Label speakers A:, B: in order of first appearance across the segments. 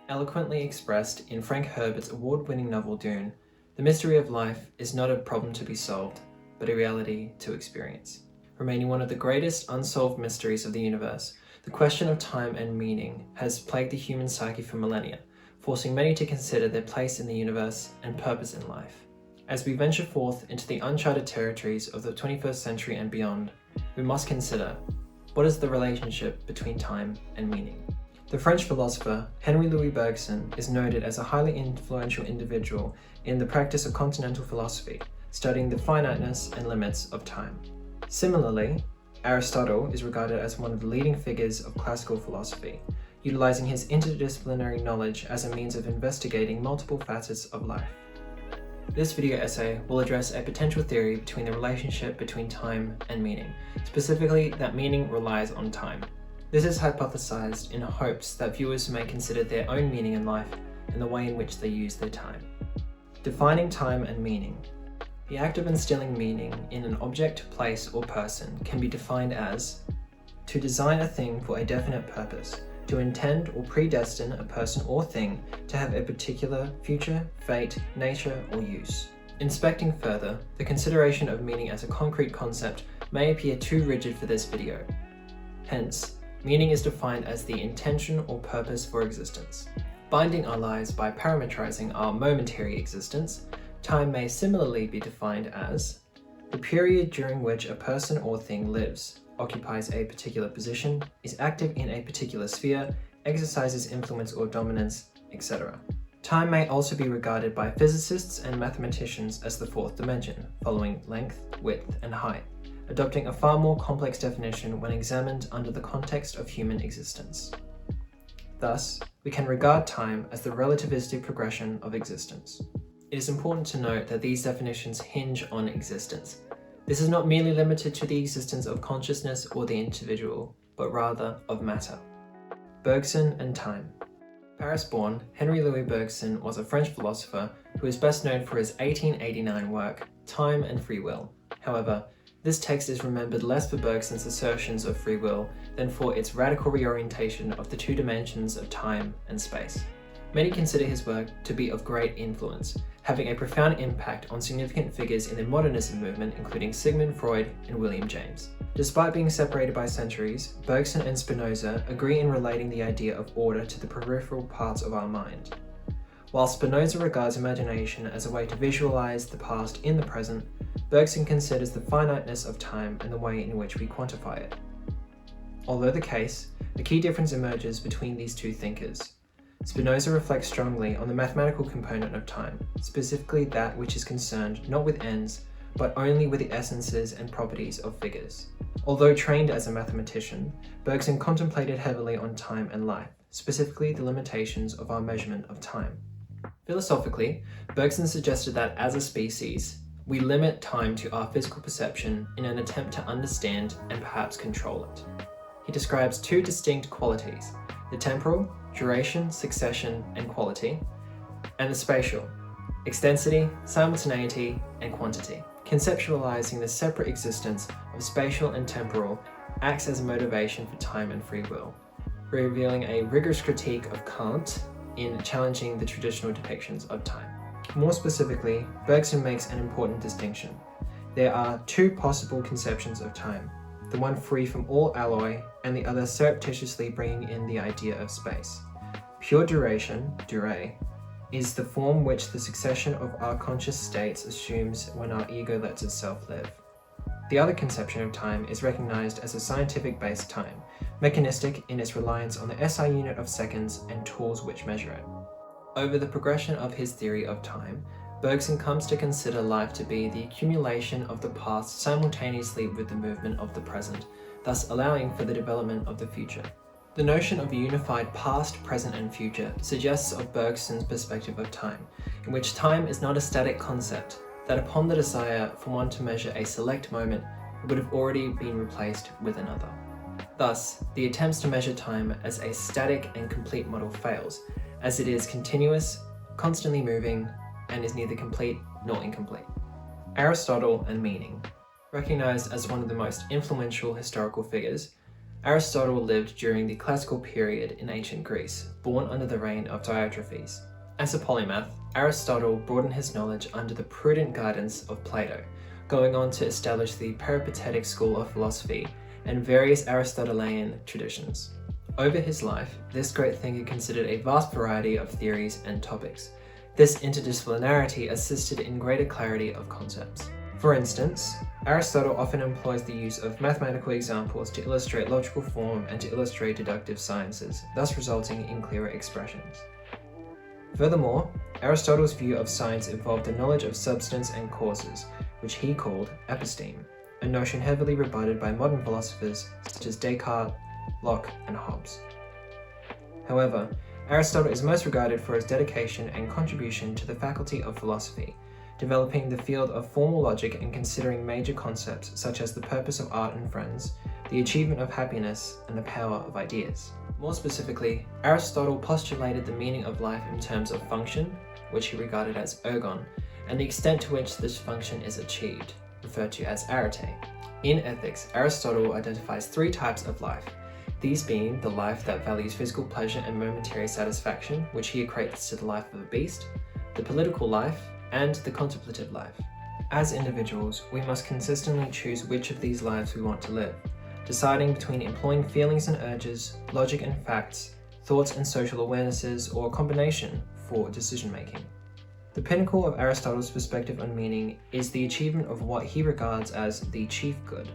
A: Eloquently expressed in Frank Herbert's award-winning novel Dune, the mystery of life is not a problem to be solved, but a reality to experience. Remaining one of the greatest unsolved mysteries of the universe, the question of time and meaning has plagued the human psyche for millennia, forcing many to consider their place in the universe and purpose in life. As we venture forth into the uncharted territories of the 21st century and beyond, we must consider, what is the relationship between time and meaning? The French philosopher Henri Louis Bergson is noted as a highly influential individual in the practice of continental philosophy, studying the finiteness and limits of time. Similarly, Aristotle is regarded as one of the leading figures of classical philosophy, utilizing his interdisciplinary knowledge as a means of investigating multiple facets of life. This video essay will address a potential theory between the relationship between time and meaning, specifically that meaning relies on time. This is hypothesized in hopes that viewers may consider their own meaning in life and the way in which they use their time. Defining time and meaning. The act of instilling meaning in an object, place, or person can be defined as to design a thing for a definite purpose, to intend or predestine a person or thing to have a particular future, fate, nature, or use. Inspecting further, the consideration of meaning as a concrete concept may appear too rigid for this video. Hence, meaning is defined as the intention or purpose for existence. Binding our lives by parametrizing our momentary existence, time may similarly be defined as the period during which a person or thing lives, occupies a particular position, is active in a particular sphere, exercises influence or dominance, etc. Time may also be regarded by physicists and mathematicians as the fourth dimension, following length, width, and height, adopting a far more complex definition when examined under the context of human existence. Thus, we can regard time as the relativistic progression of existence. It is important to note that these definitions hinge on existence. This is not merely limited to the existence of consciousness or the individual, but rather of matter. Bergson and time. Paris-born Henri Louis Bergson was a French philosopher who is best known for his 1889 work, Time and Free Will. However, this text is remembered less for Bergson's assertions of free will than for its radical reorientation of the two dimensions of time and space. Many consider his work to be of great influence, having a profound impact on significant figures in the modernism movement including Sigmund Freud and William James. Despite being separated by centuries, Bergson and Spinoza agree in relating the idea of order to the peripheral parts of our mind. While Spinoza regards imagination as a way to visualize the past in the present, Bergson considers the finiteness of time and the way in which we quantify it. Although the case, a key difference emerges between these two thinkers. Spinoza reflects strongly on the mathematical component of time, specifically that which is concerned not with ends, but only with the essences and properties of figures. Although trained as a mathematician, Bergson contemplated heavily on time and life, specifically the limitations of our measurement of time. Philosophically, Bergson suggested that as a species, we limit time to our physical perception in an attempt to understand and perhaps control it. He describes two distinct qualities, the temporal, duration, succession, and quality, and the spatial, extensity, simultaneity, and quantity. Conceptualizing the separate existence of spatial and temporal acts as a motivation for time and free will, revealing a rigorous critique of Kant in challenging the traditional depictions of time. More specifically, Bergson makes an important distinction. There are two possible conceptions of time, the one free from all alloy and the other surreptitiously bringing in the idea of space. Pure duration, durée, is the form which the succession of our conscious states assumes when our ego lets itself live. The other conception of time is recognized as a scientific-based time, mechanistic in its reliance on the SI unit of seconds and tools which measure it. Over the progression of his theory of time, Bergson comes to consider life to be the accumulation of the past simultaneously with the movement of the present, thus allowing for the development of the future. The notion of a unified past, present, and future suggests of Bergson's perspective of time, in which time is not a static concept, that upon the desire for one to measure a select moment, it would have already been replaced with another. Thus, the attempts to measure time as a static and complete model fails, as it is continuous, constantly moving, and is neither complete nor incomplete. Aristotle and meaning. Recognized as one of the most influential historical figures, Aristotle lived during the classical period in ancient Greece, born under the reign of Diotrephes. As a polymath, Aristotle broadened his knowledge under the prudent guidance of Plato, going on to establish the Peripatetic school of philosophy and various Aristotelian traditions. Over his life, this great thinker considered a vast variety of theories and topics. This interdisciplinarity assisted in greater clarity of concepts. For instance, Aristotle often employs the use of mathematical examples to illustrate logical form and to illustrate deductive sciences, thus resulting in clearer expressions. Furthermore, Aristotle's view of science involved the knowledge of substance and causes, which he called episteme, a notion heavily rebutted by modern philosophers such as Descartes, Locke, and Hobbes. However, Aristotle is most regarded for his dedication and contribution to the faculty of philosophy, developing the field of formal logic and considering major concepts such as the purpose of art and friends, the achievement of happiness, and the power of ideas. More specifically, Aristotle postulated the meaning of life in terms of function, which he regarded as ergon, and the extent to which this function is achieved, referred to as arete. In ethics, Aristotle identifies three types of life, these being the life that values physical pleasure and momentary satisfaction, which he equates to the life of a beast, the political life, and the contemplative life. As individuals, we must consistently choose which of these lives we want to live, deciding between employing feelings and urges, logic and facts, thoughts and social awarenesses, or a combination for decision-making. The pinnacle of Aristotle's perspective on meaning is the achievement of what he regards as the chief good.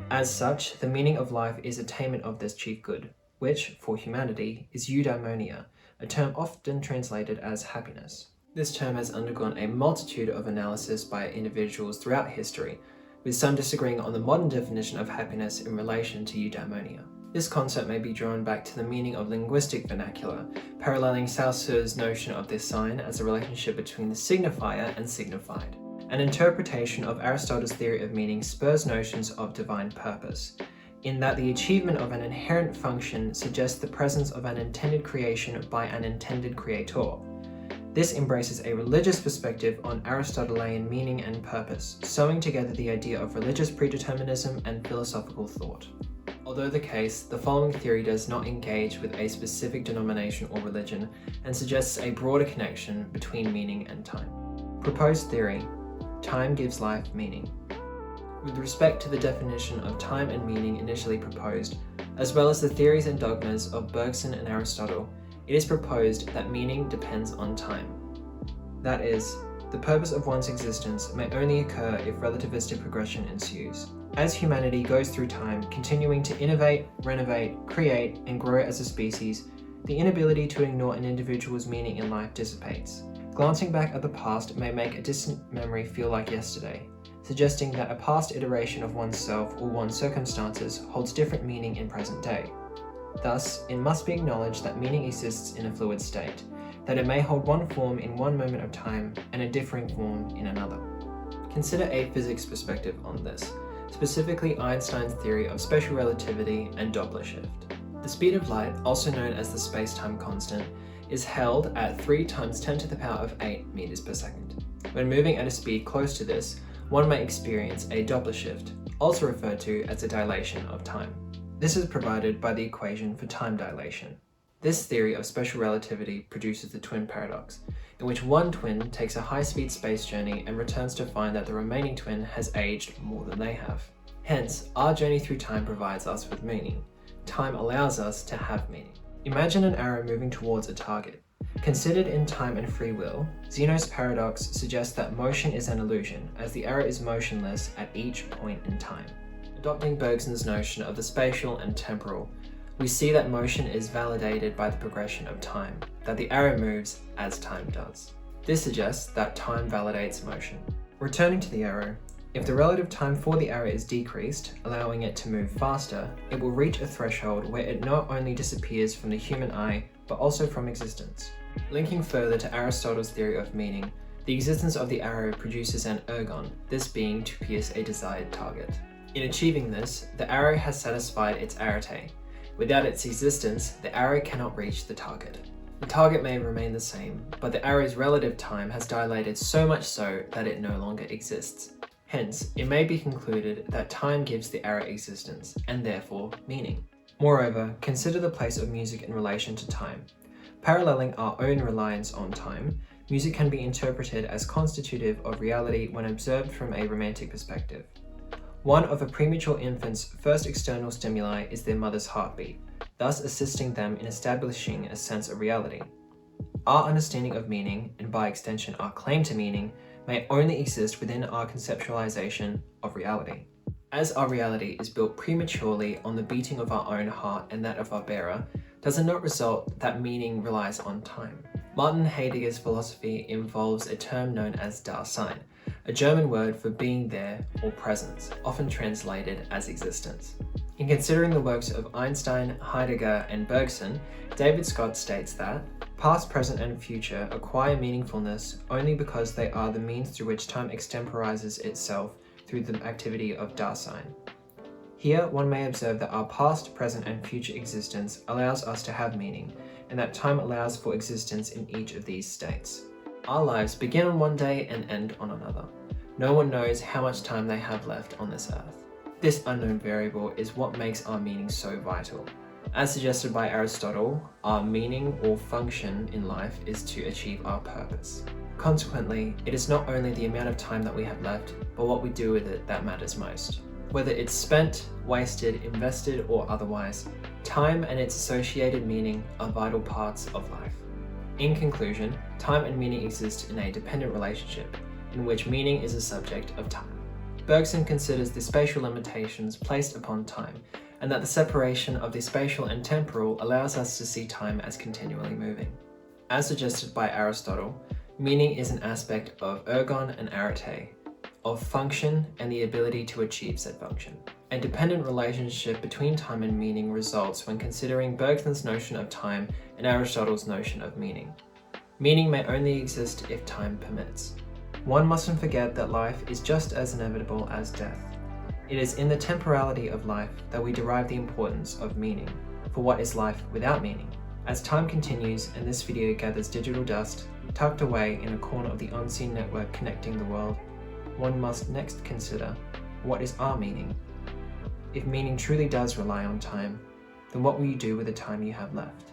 A: As such, the meaning of life is attainment of this chief good, which, for humanity, is eudaimonia, a term often translated as happiness. This term has undergone a multitude of analysis by individuals throughout history, with some disagreeing on the modern definition of happiness in relation to eudaimonia. This concept may be drawn back to the meaning of linguistic vernacular, paralleling Saussure's notion of this sign as a relationship between the signifier and signified. An interpretation of Aristotle's theory of meaning spurs notions of divine purpose, in that the achievement of an inherent function suggests the presence of an intended creation by an intended creator. This embraces a religious perspective on Aristotelian meaning and purpose, sewing together the idea of religious predeterminism and philosophical thought. Although the case, the following theory does not engage with a specific denomination or religion and suggests a broader connection between meaning and time. Proposed theory: time gives life meaning. With respect to the definition of time and meaning initially proposed, as well as the theories and dogmas of Bergson and Aristotle, it is proposed that meaning depends on time. That is, the purpose of one's existence may only occur if relativistic progression ensues. As humanity goes through time, continuing to innovate, renovate, create, and grow as a species, the inability to ignore an individual's meaning in life dissipates. Glancing back at the past may make a distant memory feel like yesterday, suggesting that a past iteration of oneself or one's circumstances holds different meaning in present day. Thus, it must be acknowledged that meaning exists in a fluid state, that it may hold one form in one moment of time and a differing form in another. Consider a physics perspective on this, specifically Einstein's theory of special relativity and Doppler shift. The speed of light, also known as the space-time constant, is held at 3 × 10⁸ meters per second. When moving at a speed close to this, one may experience a Doppler shift, also referred to as a dilation of time. This is provided by the equation for time dilation. This theory of special relativity produces the twin paradox, in which one twin takes a high-speed space journey and returns to find that the remaining twin has aged more than they have. Hence, our journey through time provides us with meaning. Time allows us to have meaning. Imagine an arrow moving towards a target. Considered in time and free will, Zeno's paradox suggests that motion is an illusion, as the arrow is motionless at each point in time. Adopting Bergson's notion of the spatial and temporal, we see that motion is validated by the progression of time, that the arrow moves as time does. This suggests that time validates motion. Returning to the arrow, if the relative time for the arrow is decreased, allowing it to move faster, it will reach a threshold where it not only disappears from the human eye, but also from existence. Linking further to Aristotle's theory of meaning, the existence of the arrow produces an ergon, this being to pierce a desired target. In achieving this, the arrow has satisfied its arete. Without its existence, the arrow cannot reach the target. The target may remain the same, but the arrow's relative time has dilated so much so that it no longer exists. Hence, it may be concluded that time gives the arrow existence, and therefore meaning. Moreover, consider the place of music in relation to time. Paralleling our own reliance on time, music can be interpreted as constitutive of reality when observed from a romantic perspective. One of a premature infant's first external stimuli is their mother's heartbeat, thus assisting them in establishing a sense of reality. Our understanding of meaning, and by extension our claim to meaning, may only exist within our conceptualization of reality. As our reality is built prematurely on the beating of our own heart and that of our bearer, does it not result that meaning relies on time? Martin Heidegger's philosophy involves a term known as Dasein, a German word for being there or presence, often translated as existence. In considering the works of Einstein, Heidegger, and Bergson, David Scott states that past, present, and future acquire meaningfulness only because they are the means through which time extemporizes itself through the activity of Dasein. Here, one may observe that our past, present, and future existence allows us to have meaning, and that time allows for existence in each of these states. Our lives begin on one day and end on another. No one knows how much time they have left on this earth. This unknown variable is what makes our meaning so vital. As suggested by Aristotle, our meaning or function in life is to achieve our purpose. Consequently, it is not only the amount of time that we have left, but what we do with it that matters most. Whether it's spent, wasted, invested, or otherwise, time and its associated meaning are vital parts of life. In conclusion, time and meaning exist in a dependent relationship, in which meaning is a subject of time. Bergson considers the spatial limitations placed upon time, and that the separation of the spatial and temporal allows us to see time as continually moving. As suggested by Aristotle, meaning is an aspect of ergon and arete, of function and the ability to achieve said function. A dependent relationship between time and meaning results when considering Bergson's notion of time and Aristotle's notion of meaning. Meaning may only exist if time permits. One mustn't forget that life is just as inevitable as death. It is in the temporality of life that we derive the importance of meaning, for what is life without meaning? As time continues and this video gathers digital dust, tucked away in a corner of the unseen network connecting the world, one must next consider, what is our meaning? If meaning truly does rely on time, then what will you do with the time you have left?